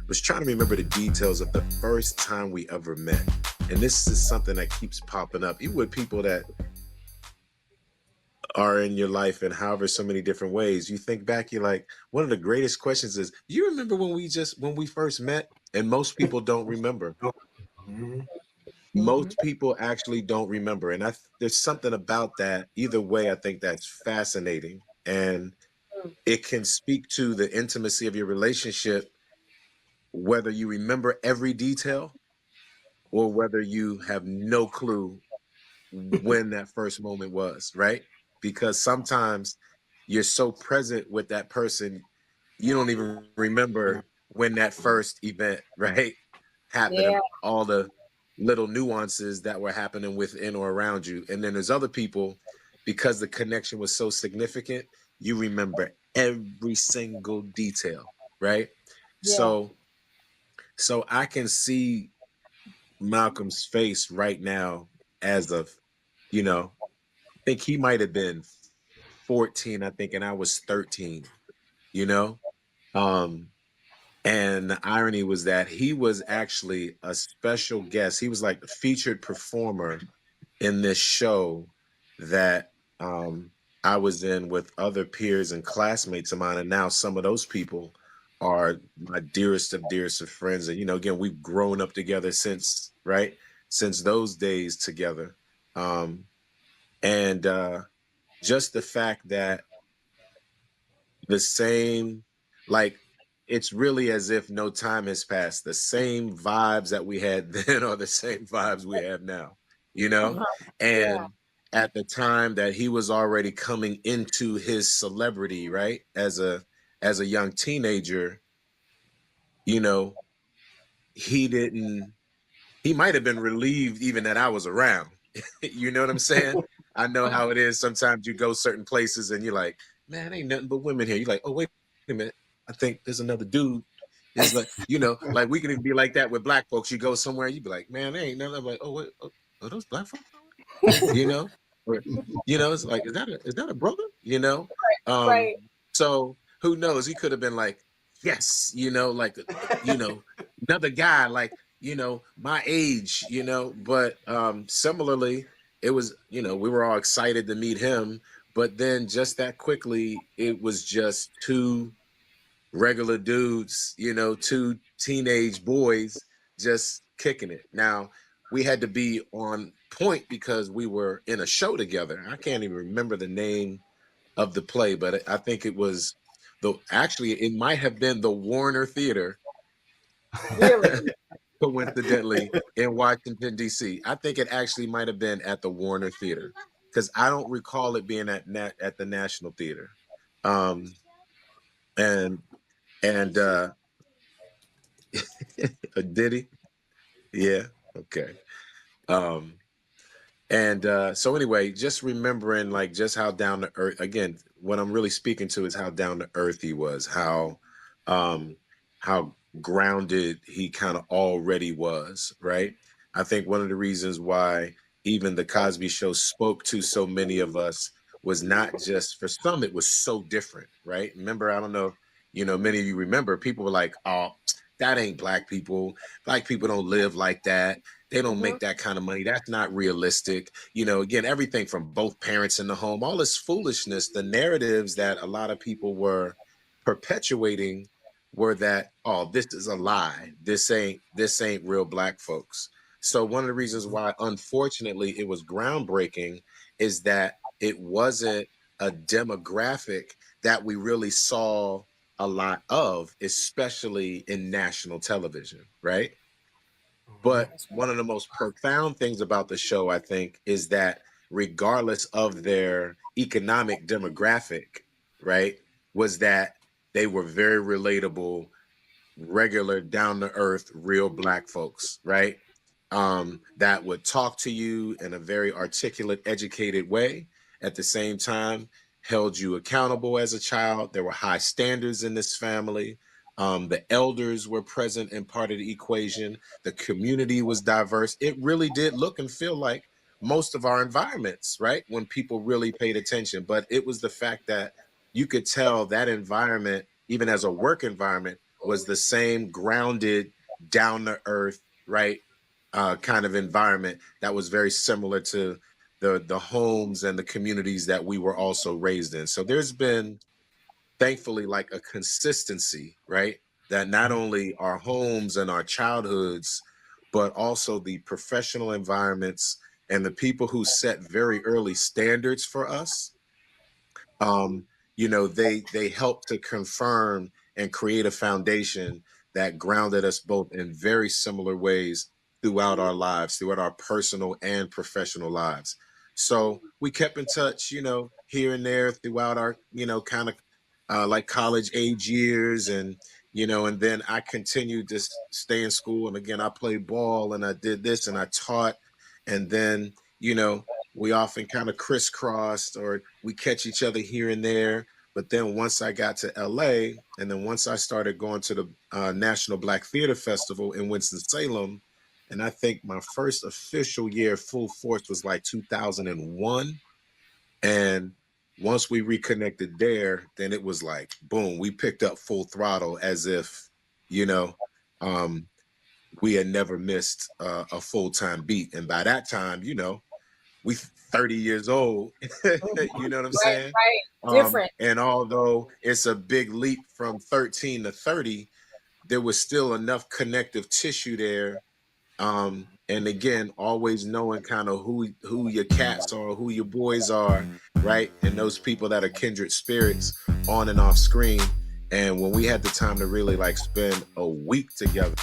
was trying to remember the details of the first time we ever met. And this is something that keeps popping up, even with people that are in your life in however so many different ways. You think back, you're like, one of the greatest questions is, you remember when we first met? And most people don't remember. Mhm. Most people actually don't remember. And there's something about that. Either way, I think that's fascinating. And it can speak to the intimacy of your relationship, whether you remember every detail or whether you have no clue when that first moment was, right? Because sometimes you're so present with that person, you don't even remember when that first event, right, happened, Yeah. and all the little nuances that were happening within or around you. And then there's other people, because the connection was so significant, you remember every single detail, right? Yeah. So I can see Malcolm's face right now as of, I think he might have been 14, I think, and I was 13, you know? Um, and the irony was that he was actually a special guest. He was like the featured performer in this show that I was in with other peers and classmates of mine. And now some of those people are my dearest of friends. And, again, we've grown up together since, right? Since those days together. Um, and just the fact that the same, like, it's really as if no time has passed. The same vibes that we had then are the same vibes we have now, you know? Uh-huh. Yeah. And at the time that he was already coming into his celebrity, right? As a young teenager, you know, he didn't he might have been relieved even that I was around. You know what I'm saying? I know how it is. Sometimes you go certain places and you're like, man, ain't nothing but women here. You're like, oh, wait a minute. I think there's another dude. It's like, like we can even be like that with black folks. You go somewhere, you be like, man, there ain't nothing. I'm like, oh, wait, oh, are those black folks? You know? Or, it's like, is that a brother? Um, Right. so who knows? He could have been like, yes, like, you know, another guy, like, my age, but similarly, it was, we were all excited to meet him, but then just that quickly, it was just two regular dudes, two teenage boys just kicking it. Now, we had to be on point because we were in a show together. I can't even remember the name of the play, but I think it was actually, it might have been the Warner Theater, Really. coincidentally, in Washington, D.C. I think it actually might have been at the Warner Theater because I don't recall it being at the National Theater. Um, and and did he? Yeah. Okay. Um, and so anyway, just remembering like just how down to earth, again, what I'm really speaking to is how down to earth he was, um how grounded he kind of already was, right? I think one of the reasons why even the Cosby Show spoke to so many of us was not just, for some it was so different, right? Remember, I don't know, many of you remember, people were like, oh, that ain't black people don't live like that, they don't Hmm. make that kind of money, that's not realistic. Again, everything from both parents in the home, all this foolishness, the narratives that a lot of people were perpetuating were that, oh, this is a lie, this ain't real black folks. So one of the reasons why unfortunately it was groundbreaking is that it wasn't a demographic that we really saw a lot of, especially in national television, right? But That's one of the most profound things about the show, I think, is that regardless of their economic demographic, right, was that they were very relatable, regular, down to earth, real black folks, right? That would talk to you in a very articulate, educated way. At the same time, held you accountable as a child. There were high standards in this family. The elders were present and part of the equation. The community was diverse. It really did look and feel like most of our environments, right? When people really paid attention. But it was the fact that you could tell that environment, even as a work environment, was the same grounded, down to earth, right? Kind of environment that was very similar to the homes and the communities that we were also raised in. So there's been, thankfully, like a consistency, right? That not only our homes and our childhoods, but also the professional environments and the people who set very early standards for us, um, they help to confirm and create a foundation that grounded us both in very similar ways throughout our lives, throughout our personal and professional lives. So we kept in touch, here and there throughout our, kind of like college age years. And then I continued to stay in school. And again, I played ball and I did this and I taught. And then, we often kind of crisscrossed or we catch each other here and there. But then once I got to LA, and then once I started going to the National Black Theater Festival in Winston-Salem, and I think my first official year full force was like 2001. And once we reconnected there, then it was like, boom, we picked up full throttle as if, you know, um, we had never missed a full-time beat. And by that time, we 30 years old. Mhm. You know what I'm Right, saying? right. Different. And although it's a big leap from 13 to 30, there was still enough connective tissue there. And again, always knowing kind of who your cats are, who your boys are, right? And those people that are kindred spirits on and off screen. And when we had the time to really like spend a week together,